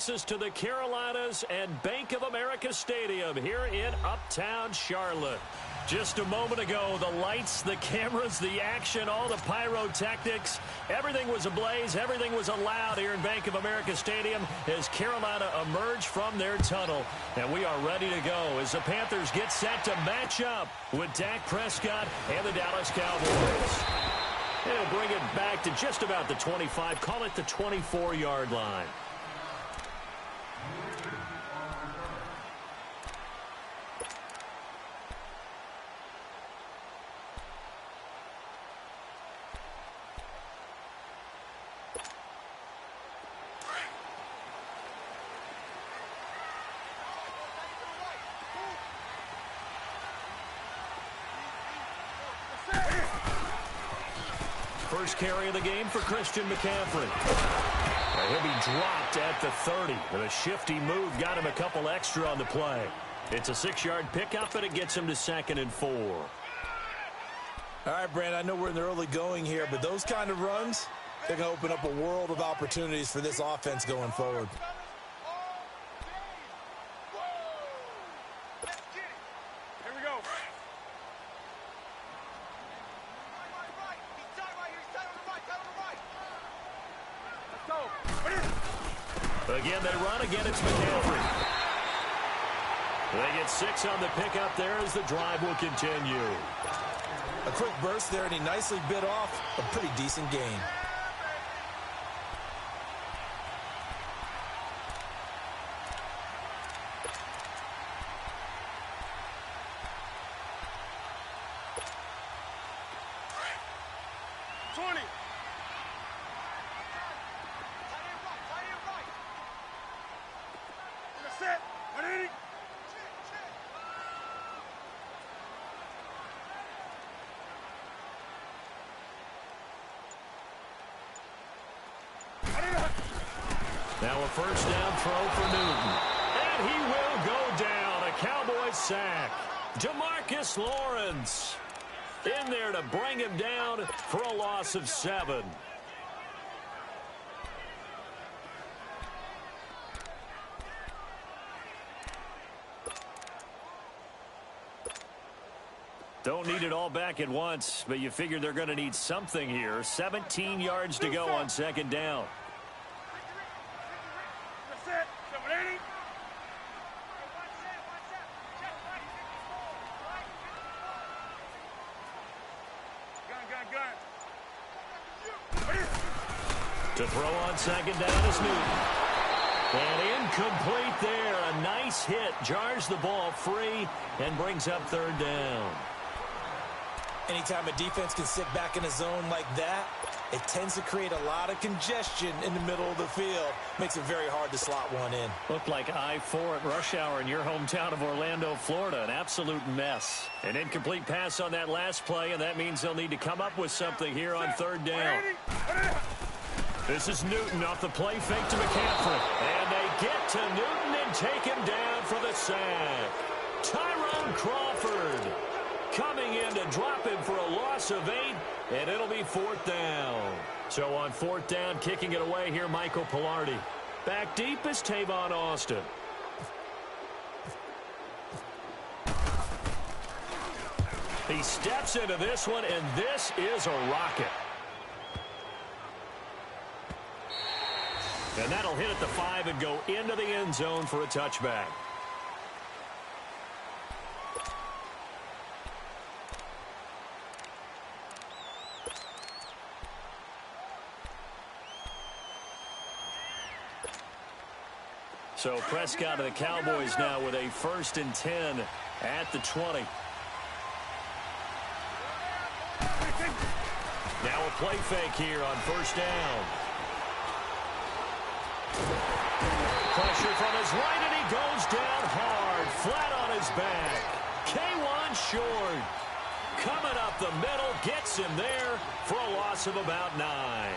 takes us to the Carolinas and Bank of America Stadium here in Uptown Charlotte. Just a moment ago, the lights, the cameras, the action, all the pyrotechnics, everything was ablaze, everything was allowed here in Bank of America Stadium as Carolina emerged from their tunnel. And we are ready to go as the Panthers get set to match up with Dak Prescott and the Dallas Cowboys. And he'll bring it back to just about the 25, call it the 24-yard line. First carry of the game for Christian McCaffrey. He'll be dropped at the 30. And a shifty move got him a couple extra on the play. It's a 6-yard pickup, and it gets him to 2nd and 4. All right, Brandon, I know we're in the early going here, but those kind of runs, they're going to open up a world of opportunities for this offense going forward. Again, they run. Again, it's McCaffrey. They get 6 on the pickup there as the drive will continue. A quick burst there, and he nicely bit off a pretty decent gain. Now a first down throw for Newton. And he will go down. A Cowboys sack. DeMarcus Lawrence in there to bring him down for a loss of 7. Don't need it all back at once, but you figure they're going to need something here. 17 yards to go on 2nd down. To throw on 2nd down is Newton. And incomplete there. A nice hit. Jars the ball free and brings up 3rd down. Anytime a defense can sit back in a zone like that, it tends to create a lot of congestion in the middle of the field. Makes it very hard to slot one in. Looked like I-4 at rush hour in your hometown of Orlando, Florida. An absolute mess. An incomplete pass on that last play, and that means they'll need to come up with something here on 3rd down. This is Newton off the play fake to McCaffrey. And they get to Newton and take him down for the sack. Tyrone Crawford coming in to drop him for a loss of 8, and it'll be 4th down. So on 4th down, kicking it away here, Michael Pilardi. Back deep is Tavon Austin. He steps into this one, and this is a rocket. And that'll hit at the 5 and go into the end zone for a touchback. So Prescott of the Cowboys now with a 1st and 10 at the 20. Now a play fake here on 1st down. Pressure from his right, and he goes down hard, flat on his back. K1 short. Coming up the middle, gets him there for a loss of about 9.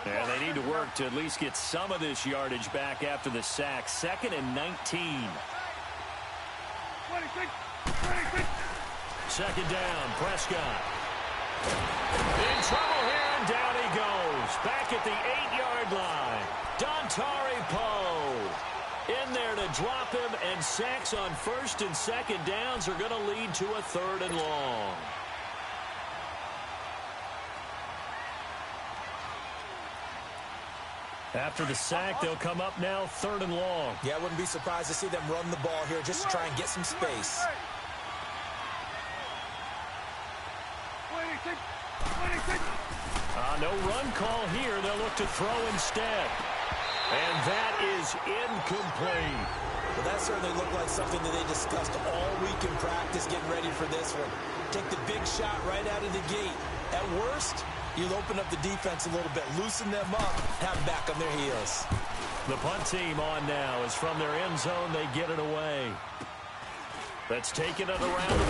And they need to work to at least get some of this yardage back after the sack. 2nd and 19. Second down, Prescott. In trouble here, and down he goes. Back at the 8-yard line. Dontari Poe in there to drop him, and sacks on first and second downs are going to lead to a 3rd and long. After the sack, they'll come up now 3rd and long. Yeah, I wouldn't be surprised to see them run the ball here just to try and get some space. No run call here. They'll look to throw instead. And that is incomplete. Well, that certainly looked like something that they discussed all week in practice, getting ready for this one. Take the big shot right out of the gate. At worst, you'll open up the defense a little bit, loosen them up, have them back on their heels. The punt team on now is from their end zone. They get it away. That's taken at around the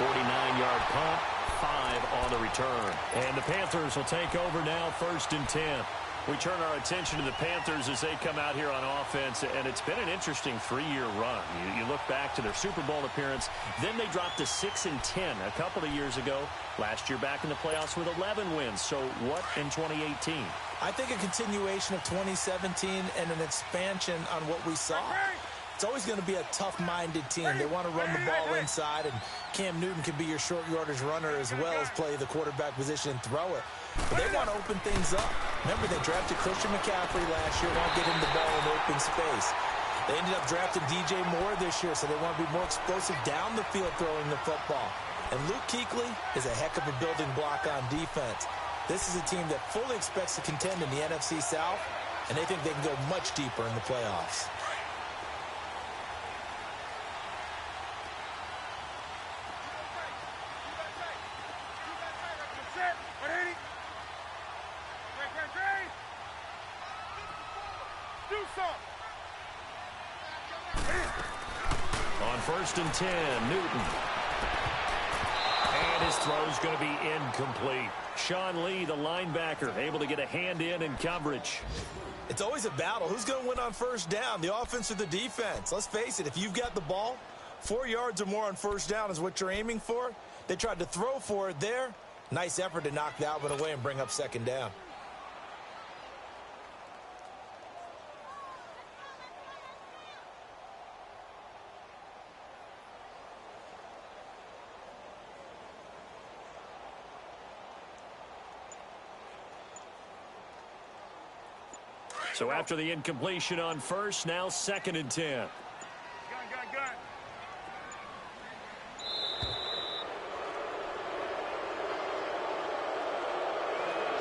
40. 49-yard punt, 5 on the return. And the Panthers will take over now, 1st and 10. We turn our attention to the Panthers as they come out here on offense, and it's been an interesting 3-year run. You look back to their Super Bowl appearance, then they dropped to 6-10 a couple of years ago. Last year back in the playoffs with 11 wins. So what in 2018? I think a continuation of 2017 and an expansion on what we saw. It's always going to be a tough-minded team. They want to run the ball inside, and Cam Newton can be your short yardage runner as well as play the quarterback position and throw it. But they want to open things up. Remember, they drafted Christian McCaffrey last year, want to get him the ball in open space. They ended up drafting DJ Moore this year, so they want to be more explosive down the field throwing the football. And Luke Kuechly is a heck of a building block on defense. This is a team that fully expects to contend in the NFC South, and they think they can go much deeper in the playoffs. On 1st and 10, Newton. And his throw's going to be incomplete. Sean Lee, the linebacker, able to get a hand in coverage. It's always a battle. Who's going to win on 1st down, the offense or the defense? Let's face it, if you've got the ball, 4 yards or more on 1st down is what you're aiming for. They tried to throw for it there. Nice effort to knock that one away and bring up 2nd down. So after the incompletion on 1st, now 2nd and 10.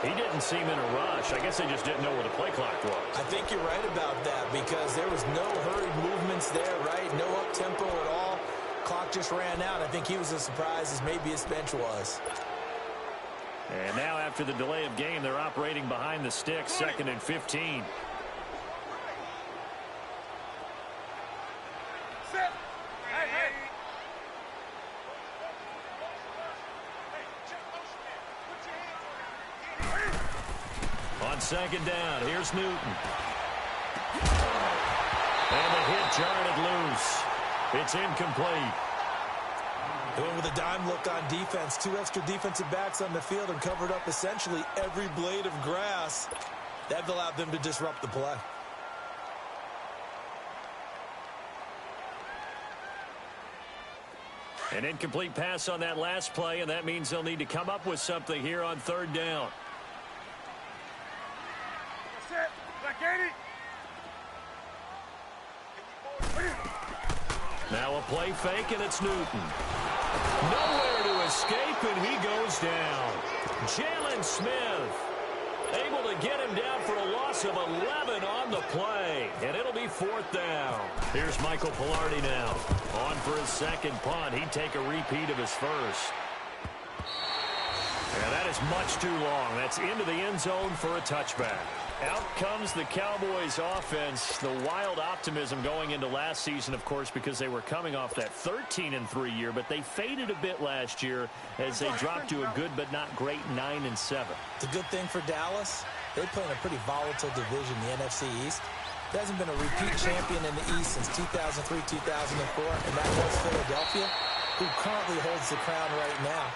He didn't seem in a rush. I guess they just didn't know where the play clock was. I think you're right about that because there was no hurried movements there, right? No up-tempo at all. Clock just ran out. I think he was as surprised as maybe his bench was. And now after the delay of game, they're operating behind the sticks, 2nd and 15. On 2nd down, here's Newton. And the hit jarred it loose. It's incomplete. Going with a dime look on defense. 2 extra defensive backs on the field and covered up essentially every blade of grass. That allowed them to disrupt the play. An incomplete pass on that last play, and that means they'll need to come up with something here on 3rd down. Now a play fake, and it's Newton. Nowhere to escape, and he goes down. Jalen Smith able to get him down for a loss of 11 on the play, and it'll be 4th down. Here's Michael Pilardi now. On for his 2nd punt. He'd take a repeat of his 1st. And that is much too long. That's into the end zone for a touchback. Out comes the Cowboys offense. The wild optimism going into last season, of course, because they were coming off that 13-3 year, but they faded a bit last year as they dropped to a good but not great 9-7. It's a good thing for Dallas. They play in a pretty volatile division, the NFC East. There hasn't been a repeat champion in the East since 2003, 2004, and that was Philadelphia, who currently holds the crown right now.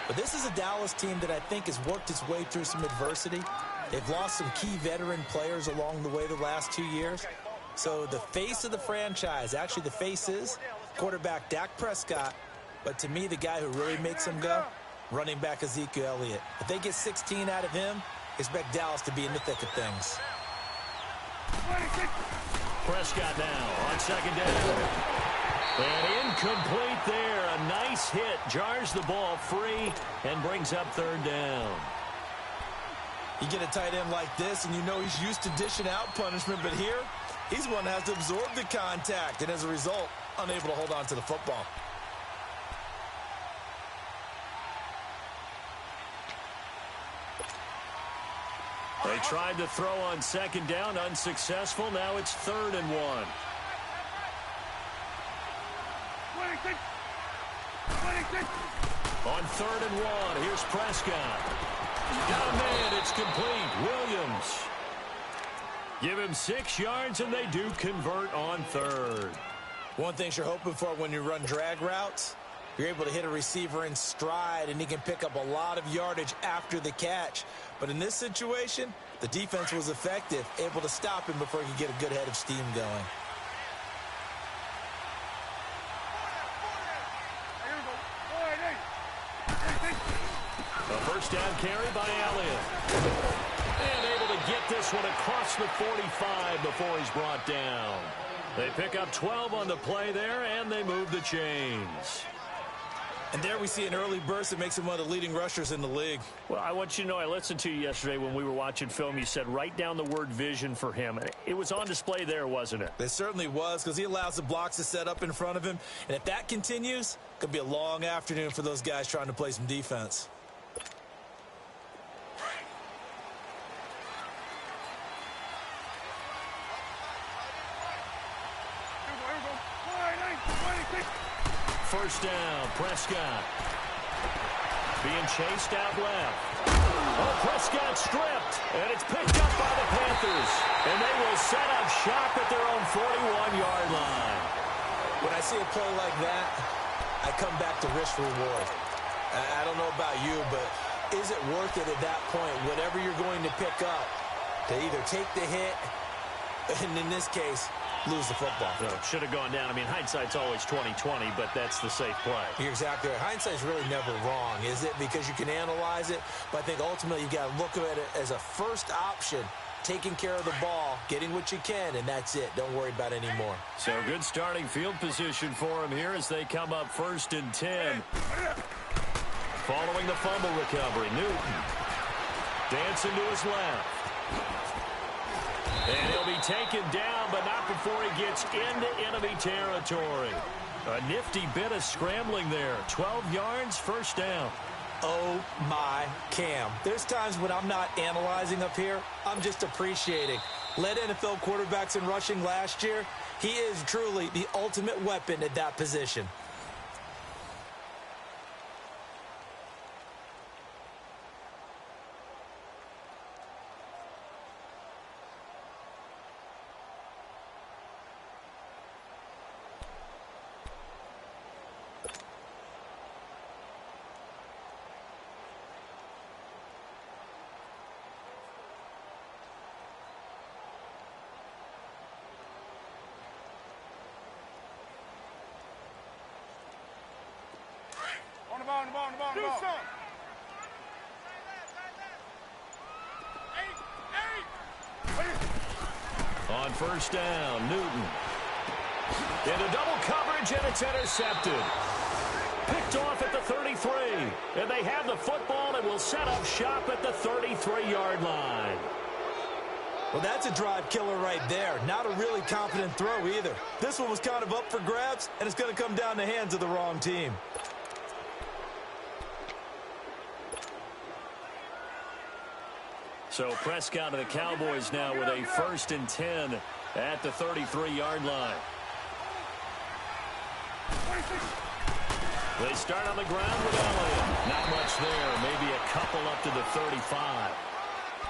But this is a Dallas team that I think has worked its way through some adversity. They've lost some key veteran players along the way the last 2 years. So the face of the franchise, actually the face is quarterback Dak Prescott. But to me, the guy who really makes them go, running back Ezekiel Elliott. If they get 16 out of him, expect Dallas to be in the thick of things. Prescott now on second down. And incomplete there. A nice hit. Jars the ball free and brings up third down. You get a tight end like this, and you know he's used to dishing out punishment. But here, he's one that has to absorb the contact. And as a result, unable to hold on to the football. They tried to throw on second down. Unsuccessful. Now it's 3rd and 1. On 3rd and 1, here's Prescott. Got a man, it's complete. Williams. Give him 6 yards, and they do convert on 3rd. One thing you're hoping for when you run drag routes, you're able to hit a receiver in stride, and he can pick up a lot of yardage after the catch. But in this situation, the defense was effective, able to stop him before he could get a good head of steam going. A first down carry by Elliott. And able to get this one across the 45 before he's brought down. They pick up 12 on the play there, and they move the chains. And there we see an early burst that makes him one of the leading rushers in the league. Well, I want you to know, I listened to you yesterday when we were watching film. You said write down the word vision for him. It was on display there, wasn't it? It certainly was, because he allows the blocks to set up in front of him. And if that continues, it could be a long afternoon for those guys trying to play some defense. First down, Prescott. Being chased out left. Oh, Prescott stripped, and it's picked up by the Panthers. And they will set up shop at their own 41-yard line. When I see a play like that, I come back to risk-reward. I don't know about you, but is it worth it at that point, whatever you're going to pick up, to either take the hit, and in this case, lose the football? No, it should have gone down. I mean, hindsight's always 20/20, but that's the safe play. You're exactly right. Hindsight's really never wrong, is it? Because you can analyze it, but I think ultimately you got to look at it as a first option, taking care of the ball, getting what you can, and that's it. Don't worry about any more. So good starting field position for him here as they come up 1st and 10. Following the fumble recovery, Newton dancing to his left. And he'll be taken down, but not before he gets into enemy territory. A nifty bit of scrambling there. 12 yards, first down. Oh, my Cam. There's times when I'm not analyzing up here. I'm just appreciating. Led NFL quarterbacks in rushing last year. He is truly the ultimate weapon at that position. Do something. On first down, Newton. Into double coverage, and it's intercepted. Picked off at the 33. And they have the football and will set up shop at the 33-yard line. Well, that's a drive killer right there. Not a really confident throw either. This one was kind of up for grabs, and it's going to come down the hands of the wrong team. So Prescott and the Cowboys now with a 1st and 10 at the 33-yard line. They start on the ground with Elliott. Not much there. Maybe a couple up to the 35.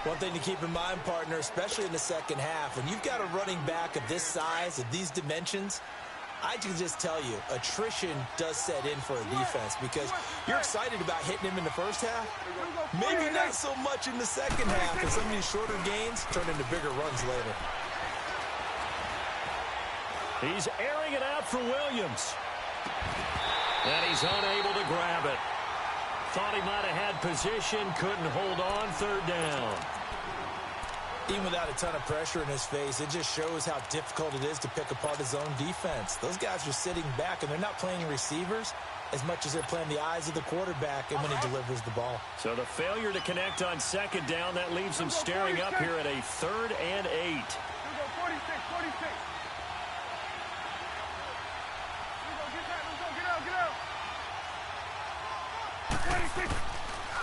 One thing to keep in mind, partner, especially in the second half, when you've got a running back of this size, of these dimensions, I can just tell you, attrition does set in for a defense because you're excited about hitting him in the first half. Maybe not so much in the second half, and some of these shorter gains turn into bigger runs later. He's airing it out for Williams. And he's unable to grab it. Thought he might have had position, couldn't hold on, third down. Even without a ton of pressure in his face, it just shows how difficult it is to pick apart his own defense. Those guys are sitting back, and they're not playing receivers as much as they're playing the eyes of the quarterback and when he delivers the ball. So the failure to connect on second down, that leaves them staring up here at a 3rd and 8.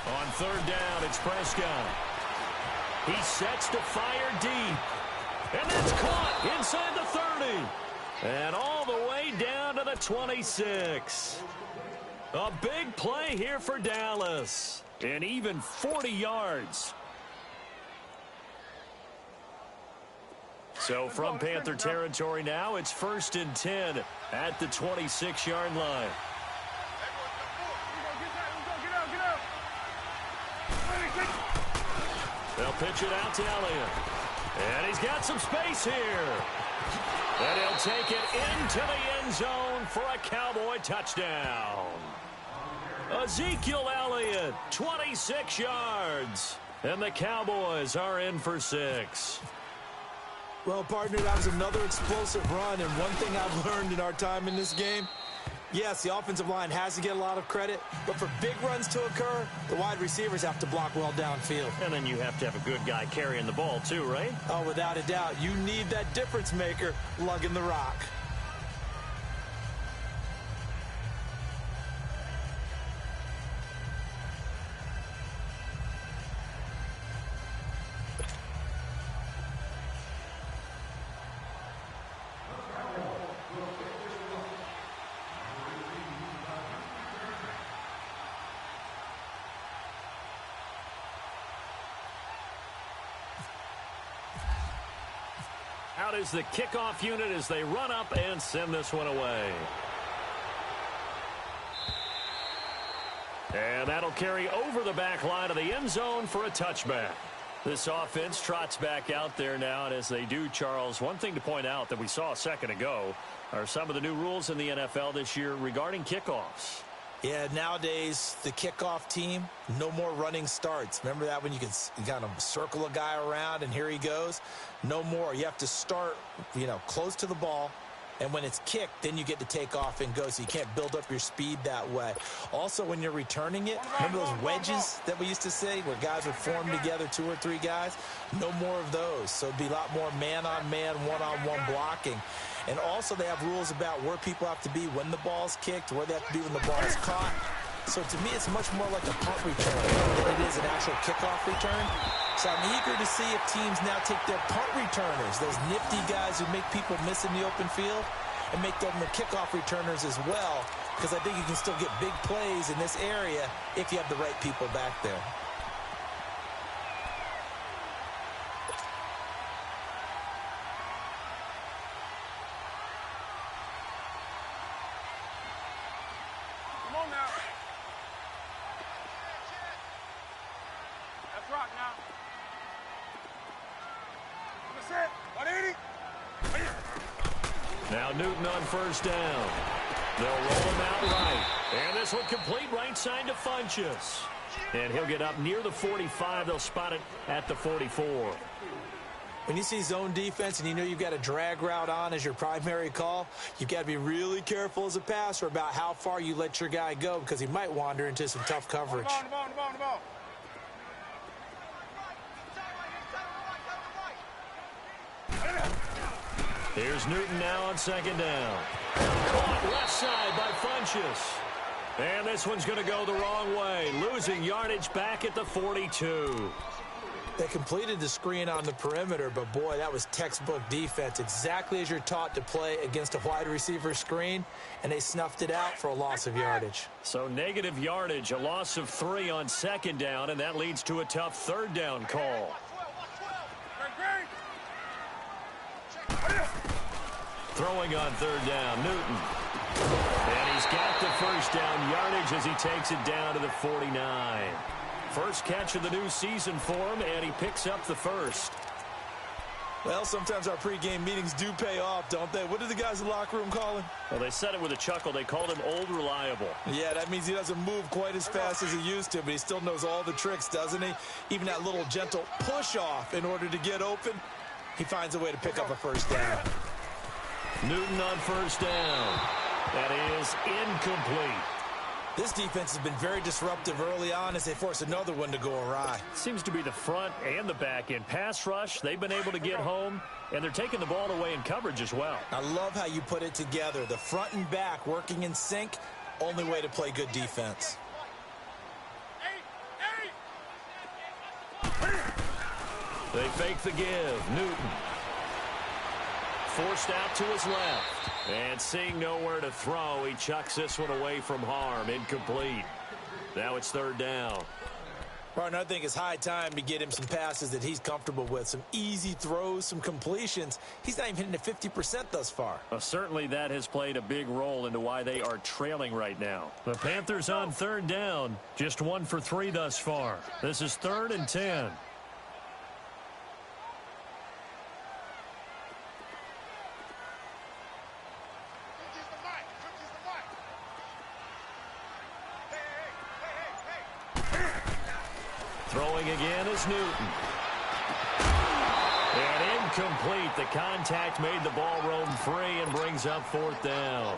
On third down, it's Prescott. He sets to fire deep. And that's caught inside the 30. And all the way down to the 26. A big play here for Dallas. And even 40 yards. So from Panther territory now, it's 1st and 10 at the 26-yard line. They'll pitch it out to Elliott. And he's got some space here. And he'll take it into the end zone for a Cowboy touchdown. Ezekiel Elliott, 26 yards. And the Cowboys are in for 6. Well, partner, that was another explosive run. And one thing I've learned in our time in this game, yes, the offensive line has to get a lot of credit, but for big runs to occur, the wide receivers have to block well downfield. And then you have to have a good guy carrying the ball too, right? Oh, without a doubt. You need that difference maker lugging the rock. Out is the kickoff unit as they run up and send this one away. And that'll carry over the back line of the end zone for a touchback. This offense trots back out there now, and as they do, Charles, one thing to point out that we saw a second ago are some of the new rules in the NFL this year regarding kickoffs. Yeah, nowadays, the kickoff team, no more running starts. Remember that when you could kind of circle a guy around and here he goes? No more. You have to start, close to the ball. And when it's kicked, then you get to take off and go. So you can't build up your speed that way. Also, when you're returning it, remember those wedges that we used to say where guys would form together, 2 or 3 guys? No more of those. So it'd be a lot more man-on-man, one-on-one blocking. And also they have rules about where people have to be when the ball's kicked, where they have to be when the ball's caught. So to me, it's much more like a punt return than it is an actual kickoff return. So I'm eager to see if teams now take their punt returners, those nifty guys who make people miss in the open field, and make them the kickoff returners as well, because I think you can still get big plays in this area if you have the right people back there. Come on now. That's right now. That's it. 180. Now Newton on first down. They'll roll him out right. And this one complete right side to Funchess. And he'll get up near the 45. They'll spot it at the 44. When you see zone defense and you know you've got a drag route on as your primary call, you've got to be really careful as a passer about how far you let your guy go because he might wander into some tough coverage. The ball. Here's Newton now on second down. Caught left side by Funchess. And this one's going to go the wrong way, losing yardage back at the 42. They completed the screen on the perimeter, but boy, that was textbook defense, exactly as you're taught to play against a wide receiver screen, and they snuffed it out for a loss of yardage. So negative yardage, a loss of 3 on second down, and that leads to a tough third down call. Throwing on third down, Newton. And he's got the first down yardage as he takes it down to the 49. First catch of the new season for him, and he picks up the first. Well, sometimes our pregame meetings do pay off, don't they? What did the guys in the locker room call him? Well, they said it with a chuckle. They called him Old Reliable. Yeah, that means he doesn't move quite as fast as he used to, but he still knows all the tricks, doesn't he? Even that little gentle push-off in order to get open, he finds a way to pick up a first down. Newton on first down. That is incomplete. This defense has been very disruptive early on as they force another one to go awry. Seems to be the front and the back end. Pass rush, they've been able to get home, and they're taking the ball away in coverage as well. I love how you put it together. The front and back working in sync, only way to play good defense. They fake the give. Newton. Forced out to his left. And seeing nowhere to throw, he chucks this one away from harm. Incomplete. Now it's third down. Martin, I think it's high time to get him some passes that he's comfortable with. Some easy throws, some completions. He's not even hitting the 50% thus far. Well, certainly that has played a big role into why they are trailing right now. The Panthers on third down. Just 1 for 3 thus far. This is 3rd and 10. Throwing again is Newton. And incomplete. The contact made the ball roam free and brings up 4th down.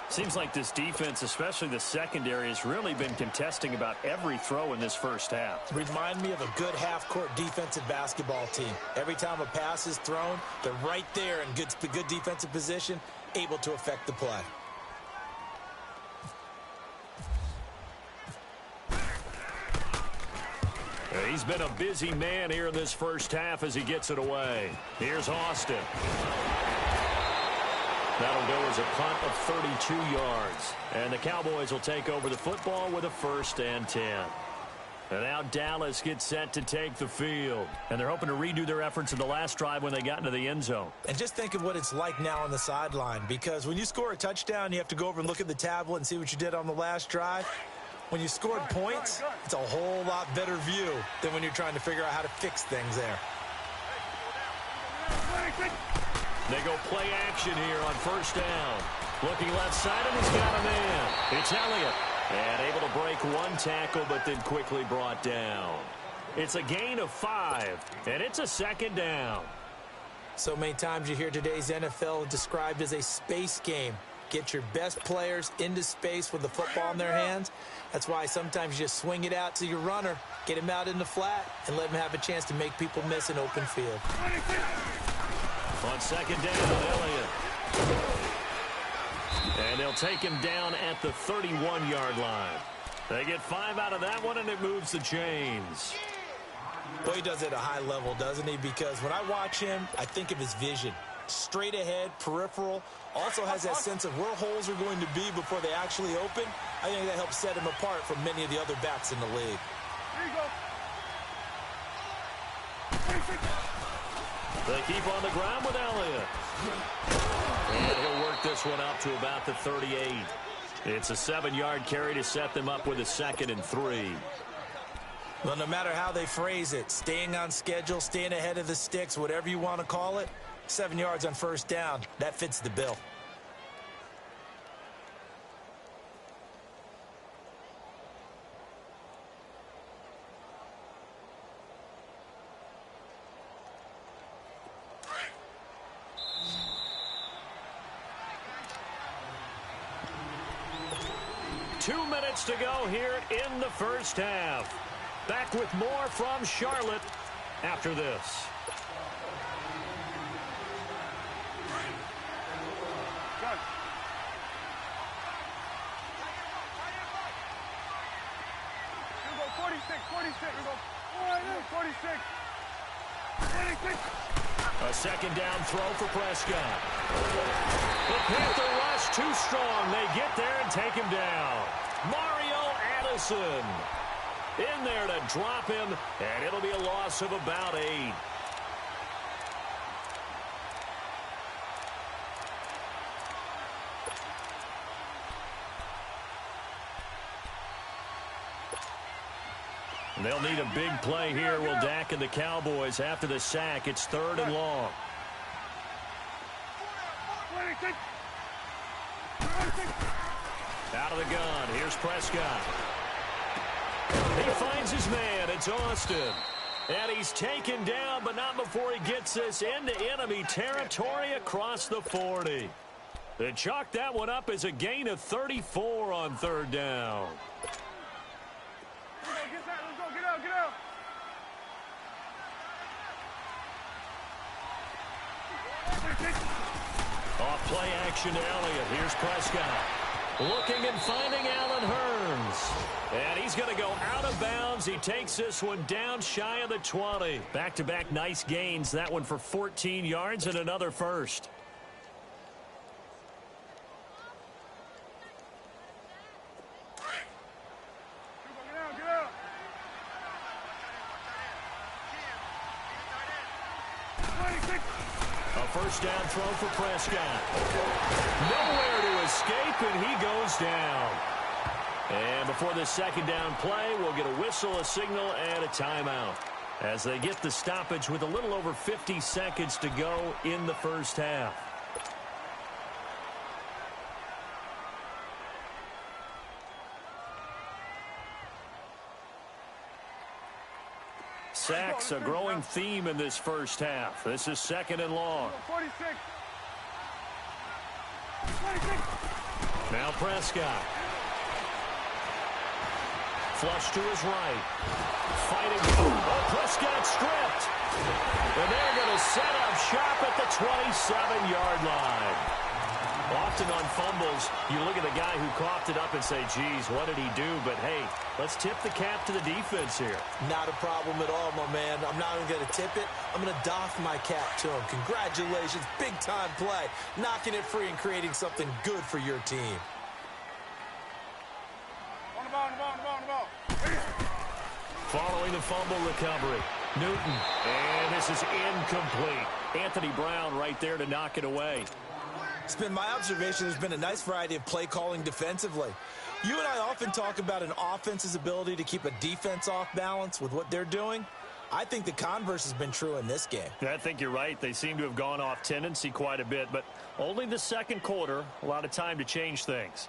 Seems like this defense, especially the secondary, has really been contesting about every throw in this first half. Remind me of a good half-court defensive basketball team. Every time a pass is thrown, they're right there in good defensive position, able to affect the play. He's been a busy man here in this first half as he gets it away. Here's Austin. That'll go as a punt of 32 yards. And the Cowboys will take over the football with a 1st and 10. And now Dallas gets set to take the field. And they're hoping to redo their efforts in the last drive when they got into the end zone. And just think of what it's like now on the sideline. Because when you score a touchdown, you have to go over and look at the tablet and see what you did on the last drive. When you scored points, it's a whole lot better view than when you're trying to figure out how to fix things there. They go play action here on first down. Looking left side, and he's got a man. It's Elliott. And able to break one tackle, but then quickly brought down. It's a gain of 5, and it's a 2nd down. So many times you hear today's NFL described as a space game. Get your best players into space with the football in their hands. That's why sometimes you just swing it out to your runner, get him out in the flat, and let him have a chance to make people miss an open field. On 2nd down, Elliott. And they'll take him down at the 31-yard line. They get 5 out of that one, and it moves the chains. Well, he does it at a high level, doesn't he? Because when I watch him, I think of his vision. Straight ahead, peripheral. Also has that sense of where holes are going to be before they actually open. I think that helps set him apart from many of the other backs in the league. Here you go. They keep on the ground with Elliott. And he'll work this one up to about the 38. It's a 7-yard carry to set them up with a 2nd and 3. Well, no matter how they phrase it, staying on schedule, staying ahead of the sticks, whatever you want to call it, 7 yards on first down, that fits the bill. Two minutes to go here in the first half. Back with more from Charlotte after this. A 2nd down throw for Prescott. The Panther rush too strong. They get there and take him down. Mario Addison in there to drop him, and it'll be a loss of about 8. And they'll need a big play here. Will Dak and the Cowboys after the sack. It's 3rd and long. Out of the gun. Here's Prescott. He finds his man. It's Austin. And he's taken down, but not before he gets this into enemy territory across the 40. They chalk that one up as a gain of 34 on 3rd down. Off play action to Elliott. Here's Prescott. Looking and finding Allen Hurns. And he's going to go out of bounds. He takes this one down shy of the 20. Back-to-back nice gains. That one for 14 yards and another first. First down throw for Prescott. Nowhere to escape, and he goes down. And before the 2nd down play, we'll get a whistle, a signal, and a timeout as they get the stoppage with a little over 50 seconds to go in the first half. Sacks, a growing theme in this first half. This is 2nd and long. 46. Now Prescott. Flush to his right. Fighting. Oh, Prescott stripped. And they're going to set up shop at the 27-yard line. Often on fumbles, you look at the guy who coughed it up and say, geez, what did he do? But, hey, let's tip the cap to the defense here. Not a problem at all, my man. I'm not even going to tip it. I'm going to doff my cap to him. Congratulations. Big-time play. Knocking it free and creating something good for your team. On the ball, on the ball, on the ball, on the ball. Following the fumble recovery, Newton. And this is incomplete. Anthony Brown right there to knock it away. It's been my observation there's been a nice variety of play calling defensively. You and I often talk about an offense's ability to keep a defense off balance with what they're doing. I think the converse has been true in this game. I think you're right. They seem to have gone off tendency quite a bit, but only the 2nd quarter, a lot of time to change things.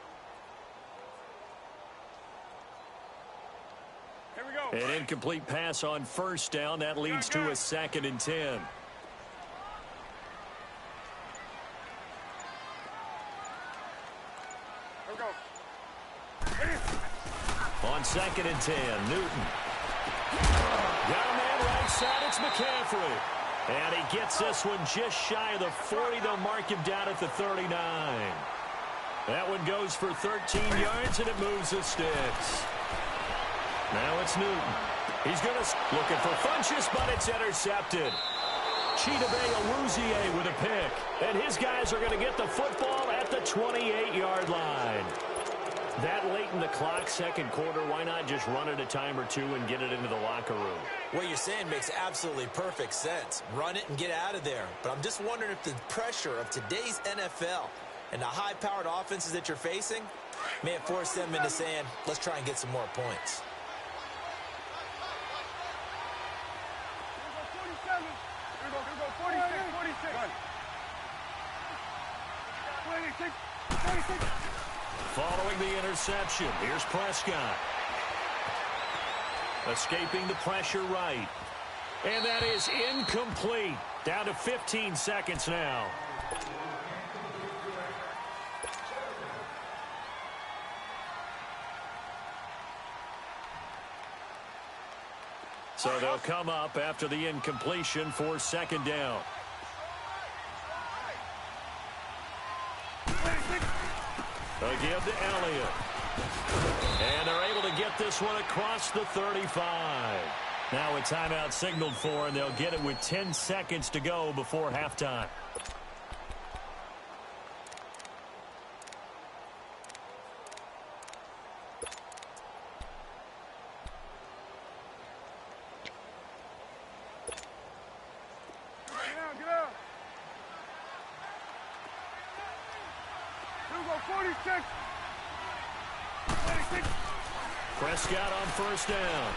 Here we go. An incomplete pass on 1st down. That leads to a 2nd and 10. On 2nd and 10, Newton. Got a man right side, it's McCaffrey. And he gets this one just shy of the 40. They'll mark him down at the 39. That one goes for 13 yards, and it moves the sticks. Now it's Newton. He's going to looking for Funchess, but it's intercepted. Chidobe Awuzie with a pick. And his guys are going to get the football at the 28-yard line. That late in the clock, 2nd quarter, why not just run it a time or two and get it into the locker room? What you're saying makes absolutely perfect sense. Run it and get out of there. But I'm just wondering if the pressure of today's NFL and the high-powered offenses that you're facing may have forced them into saying, let's try and get some more points. Here we go, 46, 46. 26. Following the interception, here's Prescott. Escaping the pressure right. And that is incomplete. Down to 15 seconds now. So they'll come up after the incompletion for 2nd down. They give to Elliott. And they're able to get this one across the 35. Now a timeout signaled for, and they'll get it with 10 seconds to go before halftime. Get out. 46. Prescott on 1st down.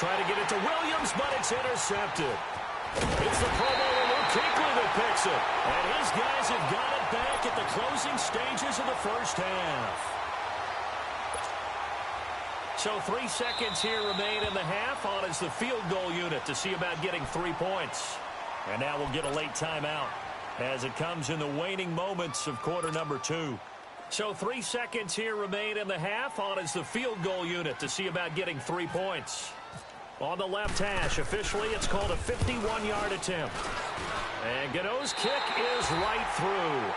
try to get it to Williams, but it's intercepted. It's the Pro Bowler Luke Kuechly that picks it. And his guys have got it back at the closing stages of the first half. So 3 seconds here remain in the half. On is the field goal unit to see about getting 3 points. And now we'll get a late timeout as it comes in the waning moments of quarter number 2. So 3 seconds here remain in the half. On is the field goal unit to see about getting 3 points. On the left hash, officially it's called a 51-yard attempt. And Gano's kick is right through.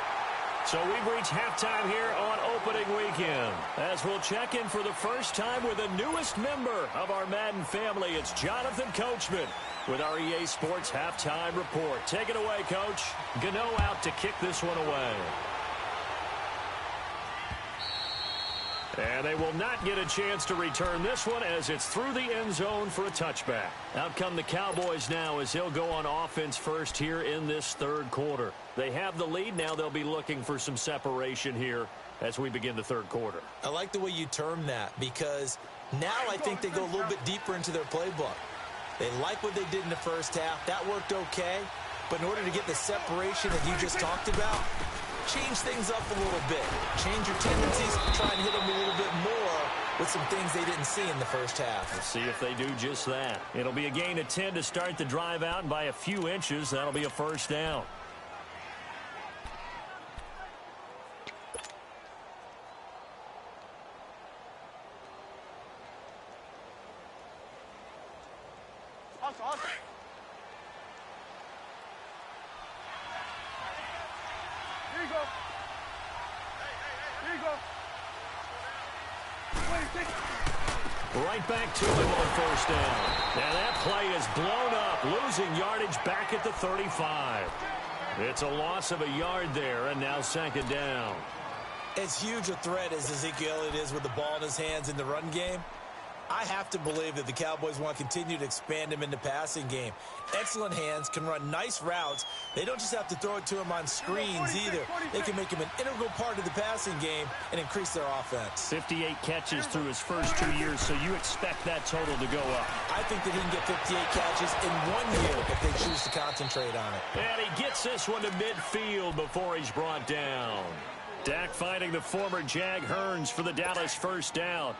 So we've reached halftime here on opening weekend. As we'll check in for the first time with the newest member of our Madden family, it's Jonathan Coachman with our EA Sports Halftime Report. Take it away, Coach. Gano out to kick this one away. And they will not get a chance to return this one as it's through the end zone for a touchback. Out come the Cowboys now as they'll go on offense first here in this third quarter. They have the lead. Now they'll be looking for some separation here as we begin the third quarter. I like the way you term that because now I think they go a little bit deeper into their playbook. They like what they did in the first half. That worked okay. But in order to get the separation that you just talked about, change things up a little bit. Change your tendencies. Try and hit them a little bit more with some things they didn't see in the first half. We'll see if they do just that. It'll be a gain of 10 to start the drive out, and by a few inches, that'll be a first down. Right back to him on first down. Now that play is blown up, losing yardage back at the 35. It's a loss of a yard there, and now second down. As huge a threat as Ezekiel Elliott is with the ball in his hands in the run game, I have to believe that the Cowboys want to continue to expand him in the passing game. Excellent hands, can run nice routes. They don't just have to throw it to him on screens either. They can make him an integral part of the passing game and increase their offense. 58 catches through his first 2 years, so you expect that total to go up. I think that he can get 58 catches in 1 year if they choose to concentrate on it. And he gets this one to midfield before he's brought down. Dak finding the former Jag Hearns for the Dallas first down.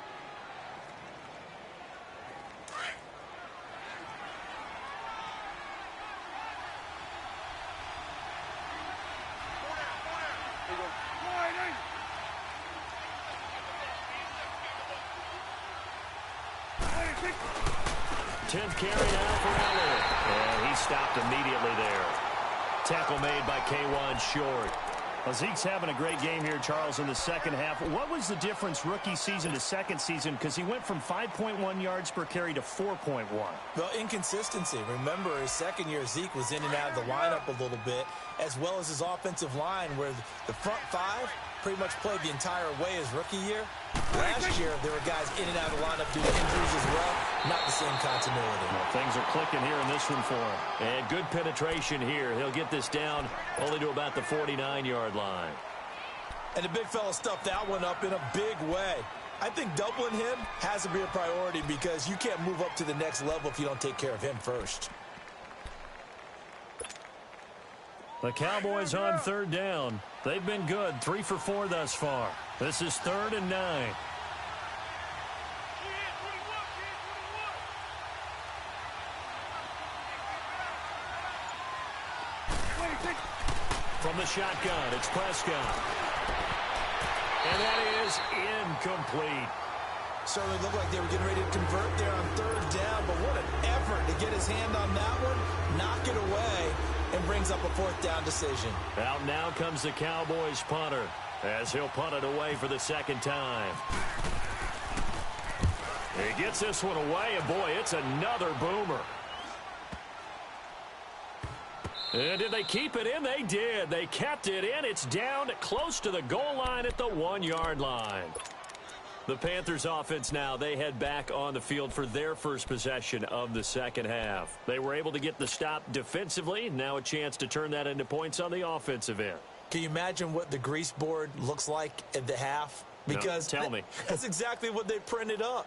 Tenth carry now for Elliott. And he stopped immediately there. Tackle made by K1 Short. Well, Zeke's having a great game here, Charles, in the second half. What was the difference rookie season to second season? Because he went from 5.1 yards per carry to 4.1. Well, inconsistency. Remember, his second year, Zeke was in and out of the lineup a little bit, as well as his offensive line, where the front five pretty much played the entire way his rookie year. Last year, there were guys in and out of the lineup due to injuries as well. Not the same continuity. Well, things are clicking here in this one for him. And good penetration here. He'll get this down only to about the 49-yard line. And the big fella stuffed that one up in a big way. I think doubling him has to be a priority because you can't move up to the next level if you don't take care of him first. The Cowboys on third down. They've been good, 3 for 4 thus far. This is 3rd and 9. From the shotgun, it's Prescott. And that is incomplete. Certainly looked like they were getting ready to convert there on third down, but what an effort to get his hand on that one, knock it away, and brings up a 4th down decision. Out now comes the Cowboys punter as he'll punt it away for the second time. He gets this one away, and boy, it's another boomer. And did they keep it in? They did. They kept it in. It's down close to the goal line at the 1-yard line. The Panthers offense now, they head back on the field for their first possession of the second half. They were able to get the stop defensively. Now a chance to turn that into points on the offensive end. Can you imagine what the grease board looks like at the half? Because no, tell me. That's exactly what they printed up.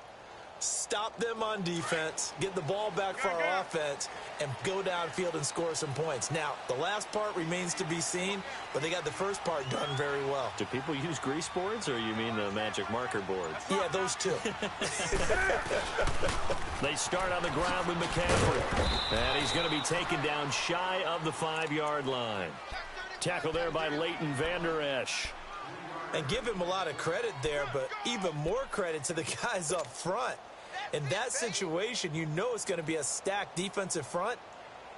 Stop them on defense, get the ball back for our offense, and go downfield and score some points. Now, the last part remains to be seen, but they got the first part done very well. Do people use grease boards, or you mean the magic marker boards? Yeah, those two. They start on the ground with McCaffrey. And he's going to be taken down shy of the 5-yard line. Tackle there by Leighton Vander Esch. And give him a lot of credit there, but even more credit to the guys up front. In that situation, you know it's going to be a stacked defensive front.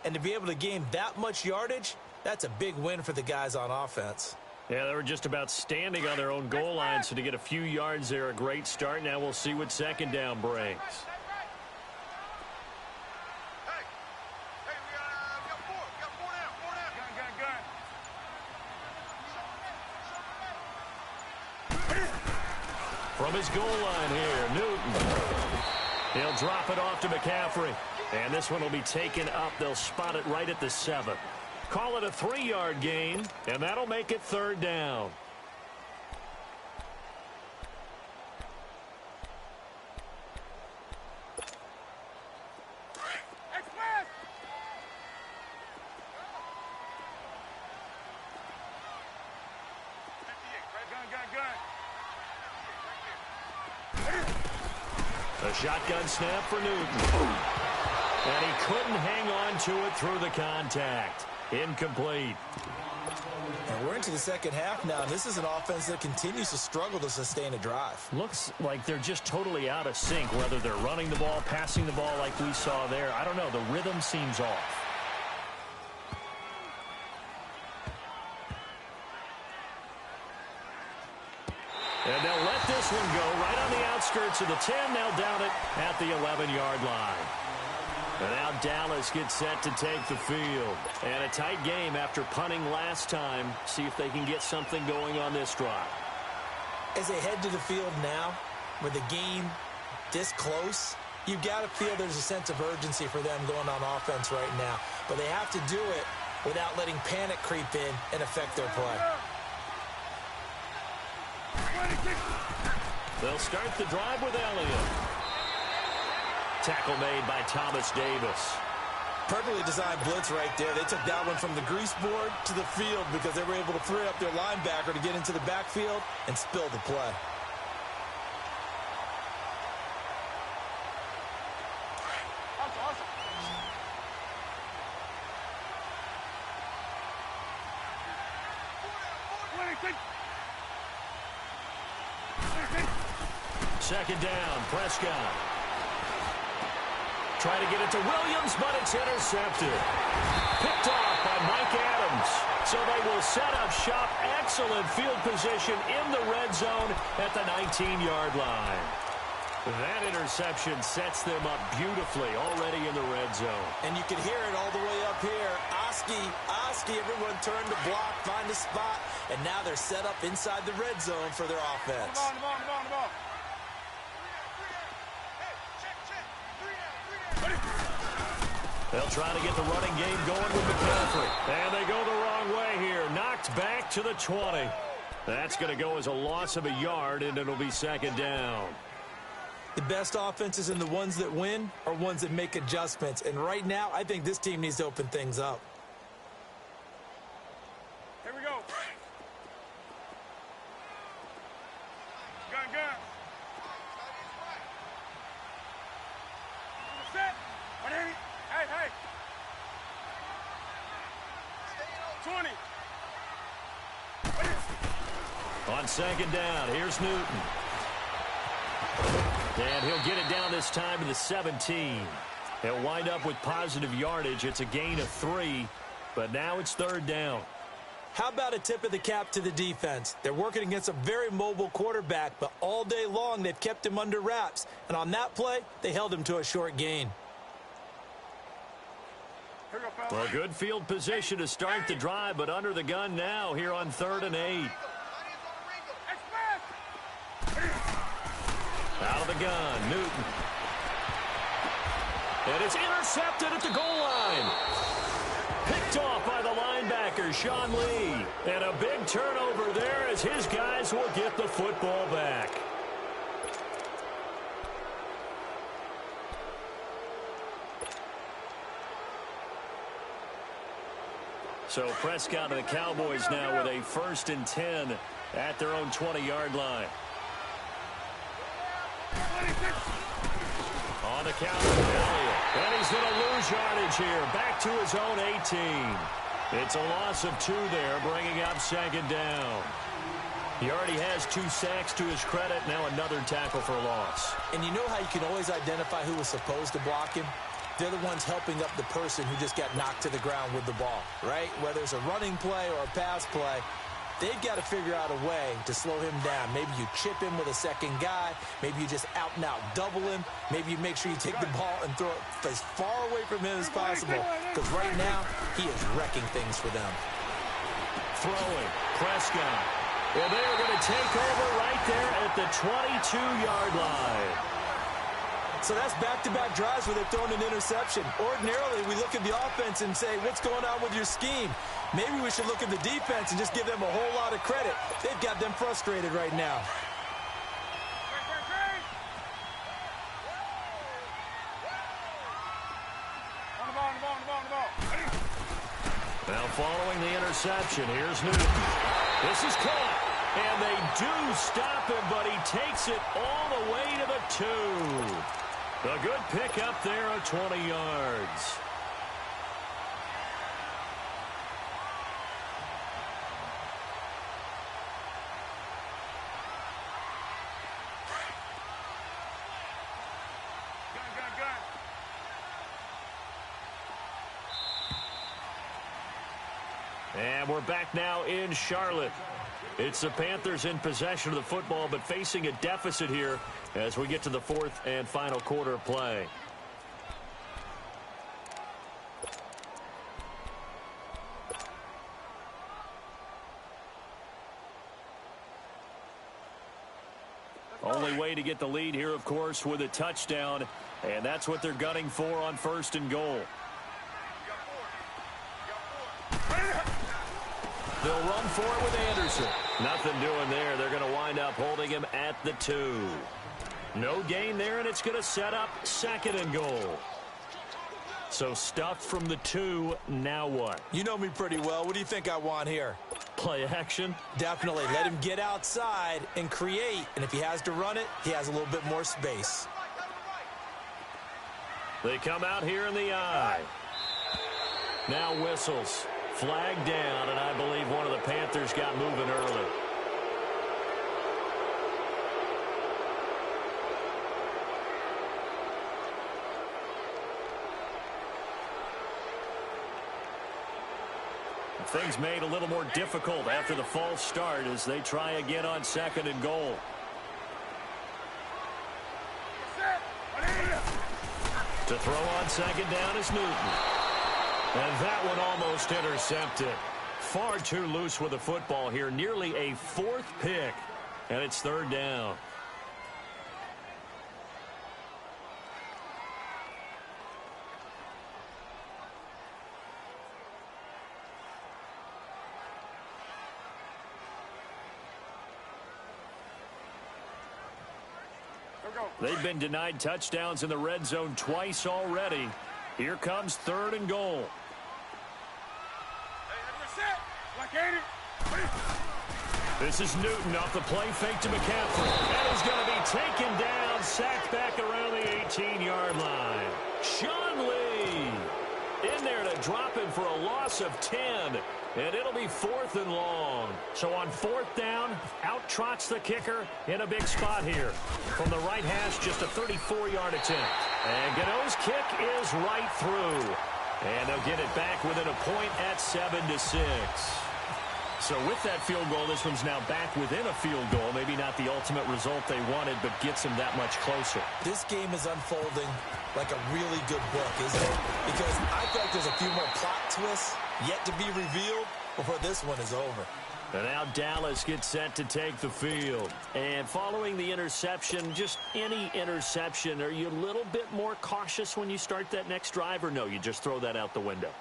And to be able to gain that much yardage, that's a big win for the guys on offense. Yeah, they were just about standing on their own goal line, so to get a few yards there, a great start. Now we'll see what second down brings. From his goal line here, Newton. He'll drop it off to McCaffrey. And this one will be taken up. They'll spot it right at the 7. Call it a 3-yard gain, and that'll make it third down. A shotgun snap for Newton. And he couldn't hang on to it through the contact. Incomplete. And we're into the second half now, and this is an offense that continues to struggle to sustain a drive. Looks like they're just totally out of sync, whether they're running the ball, passing the ball like we saw there. I don't know. The rhythm seems off. And they'll let this one go right on the outskirts of the 10. They'll down it at the 11-yard line. And now Dallas gets set to take the field. And a tight game after punting last time. See if they can get something going on this drive. As they head to the field now, with the game this close, you've got to feel there's a sense of urgency for them going on offense right now. But they have to do it without letting panic creep in and affect their play. They'll start the drive with Elliott. Tackle made by Thomas Davis. Perfectly designed blitz right there. They took that one from the grease board to the field because they were able to free up their linebacker to get into the backfield and spill the play. Second down, Prescott. Try to get it to Williams, but it's intercepted. Picked off by Mike Adams. So they will set up shop. Excellent field position in the red zone at the 19-yard line. That interception sets them up beautifully already in the red zone. And you can hear it all the way up here. Oski, everyone turn to block, find a spot, and now they're set up inside the red zone for their offense. The ball. They'll try to get the running game going with McCaffrey. And they go the wrong way here. Knocked back to the 20. That's going to go as a loss of a yard, and it'll be second down. The best offenses and the ones that win are ones that make adjustments. And right now, I think this team needs to open things up. Here we go. Gun. Set. Hey. 20. On second down, here's Newton. And he'll get it down this time to the 17. He'll wind up with positive yardage. It's a gain of 3, but now it's third down. How about a tip of the cap to the defense? They're working against a very mobile quarterback, but all day long they've kept him under wraps. And on that play, they held him to a short gain. Well, good field position to start the drive, but under the gun now here on 3rd and 8. Out of the gun, Newton. And it's intercepted at the goal line. Picked off by the linebacker, Sean Lee. And a big turnover there as his guys will get the football back. So Prescott and the Cowboys now with a 1st and 10 at their own 20-yard line. On the count of Elliott. And he's going to lose yardage here. Back to his own 18. It's a loss of 2 there, bringing up 2nd down. He already has 2 sacks to his credit. Now another tackle for a loss. And you know how you can always identify who was supposed to block him? They're the ones helping up the person who just got knocked to the ground with the ball, right? Whether it's a running play or a pass play, they've got to figure out a way to slow him down. Maybe you chip him with a second guy. Maybe you just out-and-out double him. Maybe you make sure you take the ball and throw it as far away from him as possible. Because right now, he is wrecking things for them. Throwing. Prescott. Well, they are going to take over right there at the 22-yard line. So that's back-to-back drives where they've thrown an interception. Ordinarily, we look at the offense and say, what's going on with your scheme? Maybe we should look at the defense and just give them a whole lot of credit. They've got them frustrated right now. On the ball. Now following the interception, here's Newton. This is caught. And they do stop him, but he takes it all the way to the 2. A good pickup there of 20 yards. And we're back now in Charlotte. It's the Panthers in possession of the football, but facing a deficit here as we get to the 4th and final quarter of play. Only way to get the lead here, of course, with a touchdown, and that's what they're gunning for on 1st and goal. They'll run for it with Anderson. Nothing doing there. They're going to wind up holding him at the 2. No gain there, and it's going to set up 2nd and goal. So stuffed from the 2, now what? You know me pretty well. What do you think I want here? Play action? Definitely. Let him get outside and create. And if he has to run it, he has a little bit more space. They come out here in the eye. Now whistles. Flag down, and I believe one of the Panthers got moving early. Things made a little more difficult after the false start as they try again on 2nd and goal. To throw on 2nd down is Newton. And that one almost intercepted. Far too loose with the football here. Nearly a 4th pick. And it's 3rd down. They've been denied touchdowns in the red zone twice already. Here comes 3rd and goal. This is Newton off the play fake to McCaffrey. That is going to be taken down, sacked back around the 18-yard line. Sean Lee in there to drop him for a loss of 10. And it'll be 4th and long. So on 4th down, out trots the kicker in a big spot here. From the right hash, just a 34-yard attempt. And Gano's kick is right through. And they'll get it back within a point at 7-6. So with that field goal, this one's now back within a field goal. Maybe not the ultimate result they wanted, but gets them that much closer. This game is unfolding like a really good book, isn't it? Because I feel like there's a few more plot twists yet to be revealed before this one is over. And now Dallas gets set to take the field. And following the interception, just any interception, are you a little bit more cautious when you start that next drive, or no, you just throw that out the window?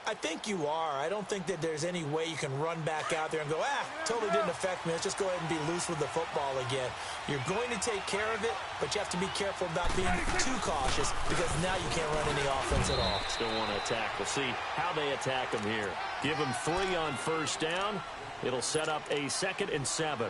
I think you are. I don't think that there's any way you can run back out there and go, totally didn't affect me. Let's just go ahead and be loose with the football again. You're going to take care of it, but you have to be careful about being too cautious because now you can't run any offense at all. Still want to attack. We'll see how they attack them here. Give them 3 on first down. It'll set up a 2nd and 7.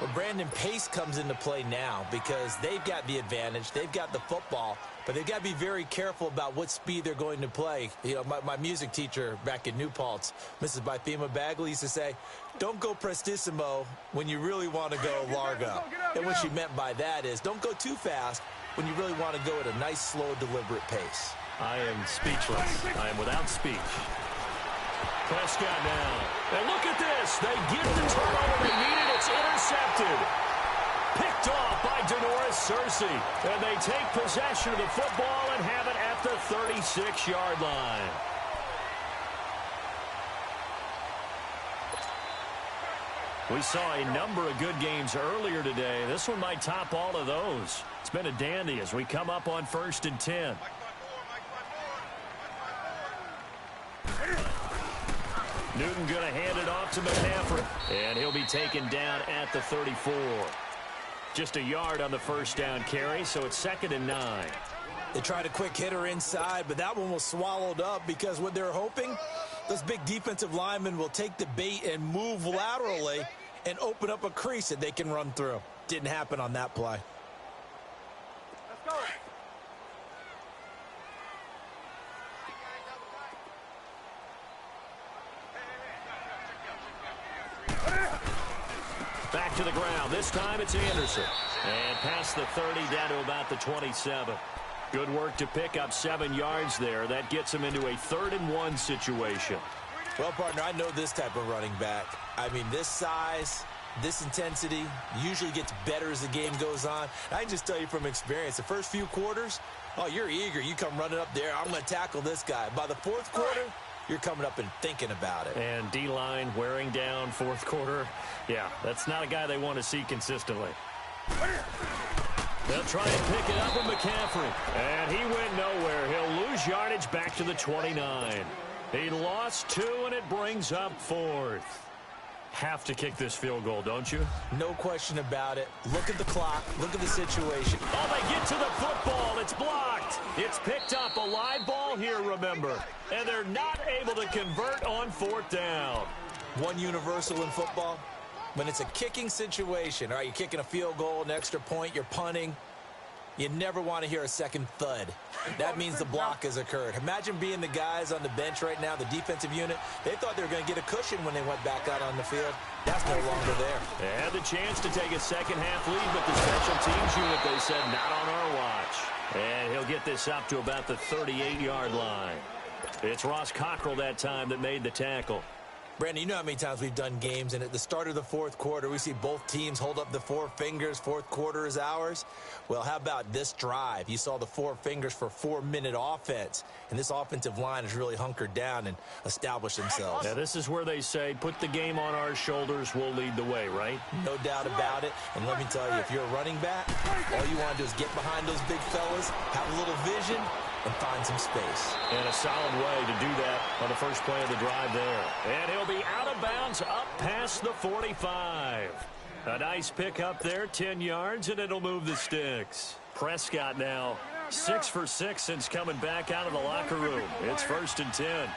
Well, Brandon, pace comes into play now because they've got the advantage. They've got the football, but they've got to be very careful about what speed they're going to play. You know, my music teacher back in New Paltz, Mrs. Bythema Bagley, used to say, don't go prestissimo when you really want to go largo. And what she meant by that is don't go too fast when you really want to go at a nice, slow, deliberate pace. I am speechless. I am without speech. Prescott now. And look at this. They get the turnover they needed. It's intercepted. Picked off by Denoris Searcy. And they take possession of the football and have it at the 36-yard line. We saw a number of good games earlier today. This one might top all of those. It's been a dandy as we come up on 1st and 10. Newton going to hand it off to McCaffrey. And he'll be taken down at the 34. Just a yard on the first down carry, so it's 2nd and 9. They tried a quick hitter inside, but that one was swallowed up because what they're hoping, those big defensive linemen will take the bait and move laterally and open up a crease that they can run through. Didn't happen on that play. Let's go. Back to the ground. This time it's Anderson. And past the 30 down to about the 27. Good work to pick up 7 yards there. That gets him into a 3rd and 1 situation. Well, partner, I know this type of running back. I mean, this size, this intensity usually gets better as the game goes on. I can just tell you from experience, the first few quarters, oh, you're eager. You come running up there. I'm going to tackle this guy. By the 4th quarter, you're coming up and thinking about it. And D-line wearing down 4th quarter. Yeah, that's not a guy they want to see consistently. They'll try and pick it up with McCaffrey. And he went nowhere. He'll lose yardage back to the 29. He lost 2, and it brings up 4th. Have to kick this field goal, don't you? No question about it. Look at the clock. Look at the situation. Oh, they get to the football. It's blocked. It's picked up. A live ball here, remember. And they're not able to convert on 4th down. One universal in football. When it's a kicking situation, all right, you're kicking a field goal, an extra point, you're punting, you never want to hear a second thud. That means the block has occurred. Imagine being the guys on the bench right now, the defensive unit. They thought they were going to get a cushion when they went back out on the field. That's no longer there. They had the chance to take a second-half lead, but the special teams unit, they said, not on our watch. And he'll get this up to about the 38-yard line. It's Ross Cockrell that time that made the tackle. Brandon, you know how many times we've done games, and at the start of the 4th quarter, we see both teams hold up the 4 fingers, 4th quarter is ours. Well, how about this drive? You saw the 4 fingers for 4-minute offense, and this offensive line has really hunkered down and established themselves. Now, this is where they say, put the game on our shoulders, we'll lead the way, right? No doubt about it, and let me tell you, if you're a running back, all you want to do is get behind those big fellas, have a little vision, and find some space. And a solid way to do that on the first play of the drive there. And he'll be out of bounds up past the 45. A nice pick up there, 10 yards, and it'll move the sticks. Prescott now 6 for 6 since coming back out of the locker room. It's 1st and 10.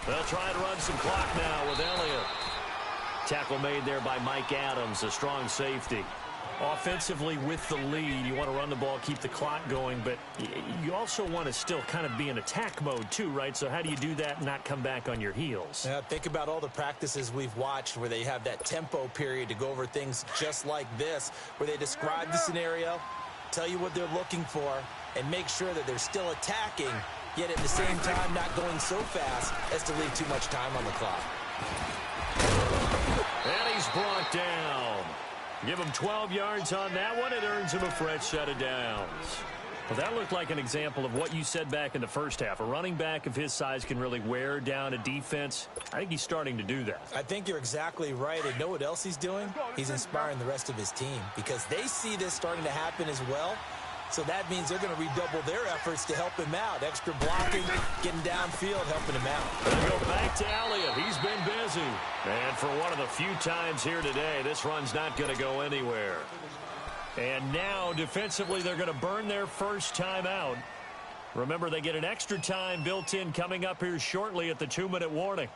They'll try to run some clock now with Elliott. Tackle made there by Mike Adams, a strong safety. Offensively with the lead, you want to run the ball, keep the clock going, but you also want to still kind of be in attack mode too, right? So how do you do that and not come back on your heels? Yeah, think about all the practices we've watched where they have that tempo period to go over things just like this, where they describe the scenario, tell you what they're looking for, and make sure that they're still attacking, yet at the same time not going so fast as to leave too much time on the clock. And he's brought down. Give him 12 yards on that one. It earns him a fresh set of downs. Well, that looked like an example of what you said back in the first half. A running back of his size can really wear down a defense. I think he's starting to do that. I think you're exactly right. And know what else he's doing? He's inspiring the rest of his team because they see this starting to happen as well. So that means they're going to redouble their efforts to help him out. Extra blocking, getting downfield, helping him out. They go back to Elliott. He's been busy. And for one of the few times here today, this run's not going to go anywhere. And now, defensively, they're going to burn their first time out. Remember, they get an extra time built in coming up here shortly at the 2-minute warning.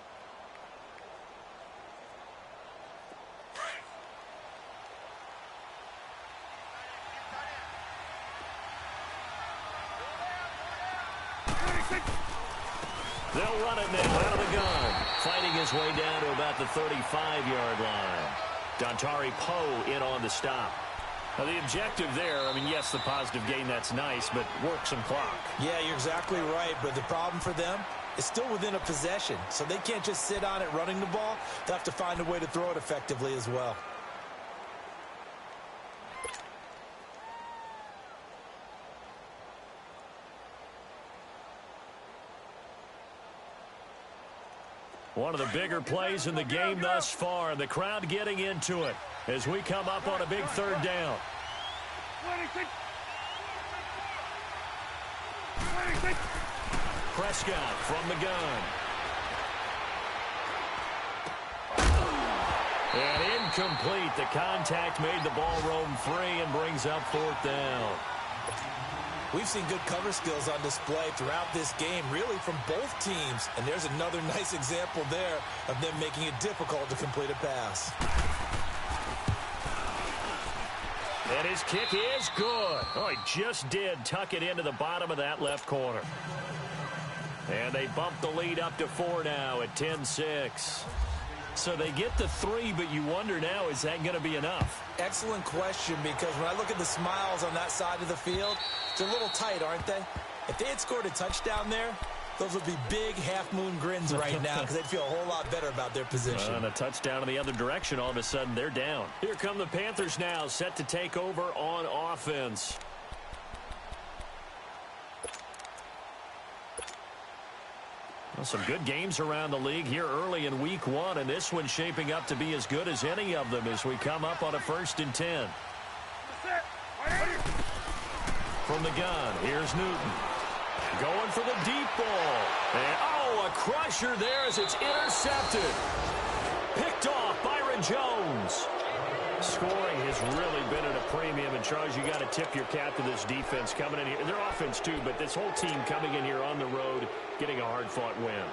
They'll run it now out of the gun. Fighting his way down to about the 35-yard line. Dontari Poe in on the stop. Now, the objective there, I mean, yes, the positive gain, that's nice, but work some clock. Yeah, you're exactly right, but the problem for them is still within a possession, so they can't just sit on it running the ball. They have to find a way to throw it effectively as well. One of the bigger plays in the game thus far, and the crowd getting into it as we come up on a big third down. Prescott from the gun. And incomplete. The contact made the ball roam free and brings up fourth down. We've seen good cover skills on display throughout this game, really from both teams. And there's another nice example there of them making it difficult to complete a pass. And his kick is good. Oh, he just did tuck it into the bottom of that left corner. And they bump the lead up to 4 now at 10-6. So they get the 3, but you wonder now, is that going to be enough? Excellent question, because when I look at the smiles on that side of the field, they're a little tight, aren't they? If they had scored a touchdown there, those would be big half-moon grins right now because they'd feel a whole lot better about their position. And a touchdown in the other direction, all of a sudden they're down. Here come the Panthers now, set to take over on offense. Well, some good games around the league here early in week 1, and this one's shaping up to be as good as any of them as we come up on a 1st and 10. From the gun, here's Newton. Going for the deep ball. And, oh, a crusher there as it's intercepted. Picked off Byron Jones. Scoring has really been at a premium. And, Charles, you got to tip your cap to this defense coming in here. Their offense, too, but this whole team coming in here on the road, getting a hard-fought win.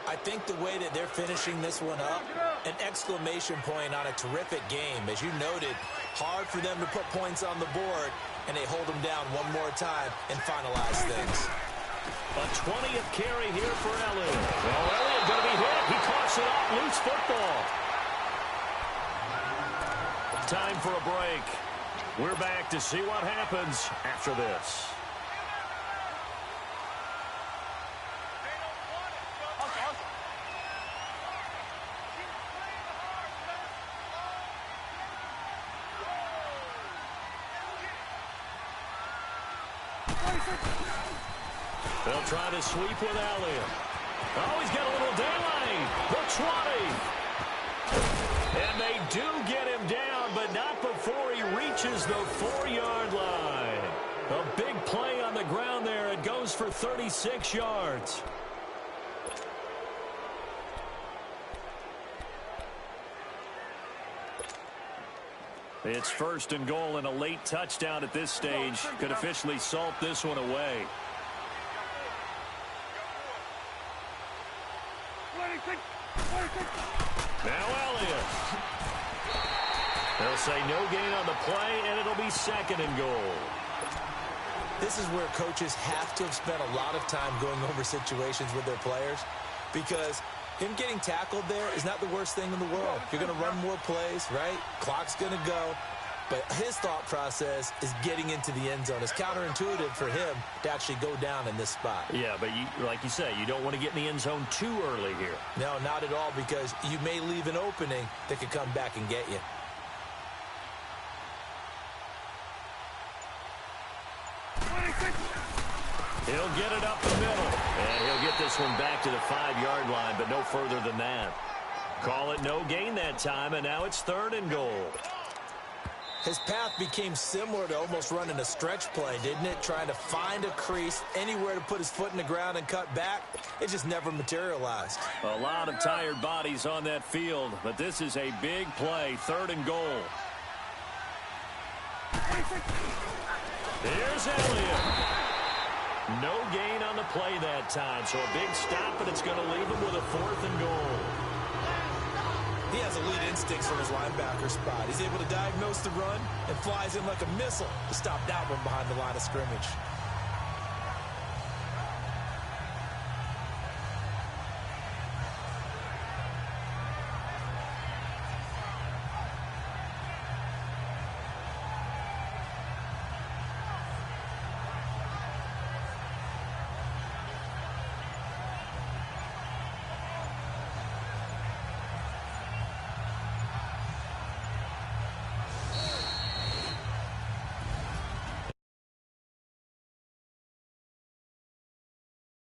I think the way that they're finishing this one up, an exclamation point on a terrific game. As you noted, hard for them to put points on the board, and they hold them down one more time and finalize things. A 20th carry here for Elliott. Well, Elliott going to be hit. He coughs it up. Loose football. Time for a break. We're back to see what happens after this. They'll try to sweep with Elliott. Oh, he's got a little daylight. The 20. And they do get him down, but not before he reaches the 4-yard line. A big play on the ground there. It goes for 36 yards. It's 1st and goal, and a late touchdown at this stage could officially salt this one away. Now Elliott. They'll say no gain on the play, and it'll be 2nd and goal. This is where coaches have to have spent a lot of time going over situations with their players, because him getting tackled there is not the worst thing in the world. You're going to run more plays, right? Clock's going to go. But his thought process is getting into the end zone. It's counterintuitive for him to actually go down in this spot. Yeah, but like you say, you don't want to get in the end zone too early here. No, not at all, because you may leave an opening that could come back and get you. He'll get it up the middle. And he'll get this one back to the 5-yard line, but no further than that. Call it no gain that time, and now it's 3rd and goal. His path became similar to almost running a stretch play, didn't it? Trying to find a crease, anywhere to put his foot in the ground and cut back. It just never materialized. A lot of tired bodies on that field, but this is a big play, 3rd and goal. Here's Elliott. No gain on the play that time, so a big stop, and it's going to leave him with a 4th and goal. He has elite instincts from his linebacker spot. He's able to diagnose the run and flies in like a missile to stop that one behind the line of scrimmage.